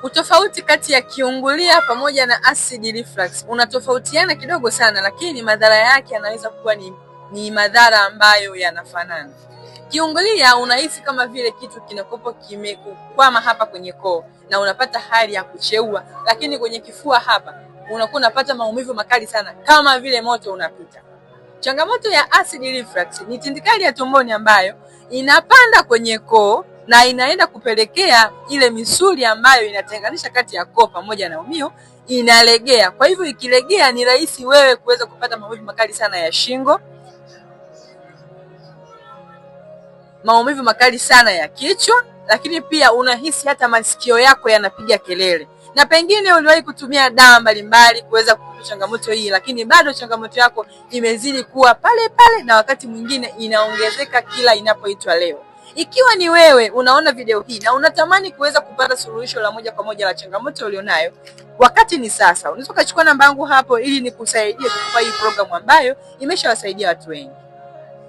Utofauti kati ya kiungulia pamoja na acid reflux unatofautiana kidogo sana, lakini madhara yake yanaweza kuwa ni madhara ambayo yanafanana. Kiungulia unahisi kama vile kitu kinakopo kimekwama hapa kwenye koo na unapata hali ya kucheua, lakini kwenye kifua hapa unakuwa unapata maumivu makali sana kama vile moto unapita. Changamoto ya acid reflux ni tindikali ya tumboni ambayo inapanda kwenye koo na inaenda kupelekea ile misuli ambayo inatenganisha kati ya koo pamoja na umio inalegea. Kwa hivyo ikilegea ni rahisi wewe kuweza kupata maumivu makali sana ya shingo, maumivu makali sana ya kichwa, lakini pia unahisi hata masikio yako yanapiga kelele. Na pengine uliwahi kutumia dawa mbalimbali kuweza kupunguza changamoto hii, lakini bado changamoto yako imezidi kuwa pale pale na wakati mwingine inaongezeka kila inapoitwa leo. Ikiwa ni wewe unaona video hii na unatamani kuweza kupata suluhisho la moja kwa moja la changamoto ulionayo, wakati ni sasa. Unaweza kuchukua namba yangu hapo ili nikusaidie kukupa hii program ambayo imeshawasaidia watu wengi.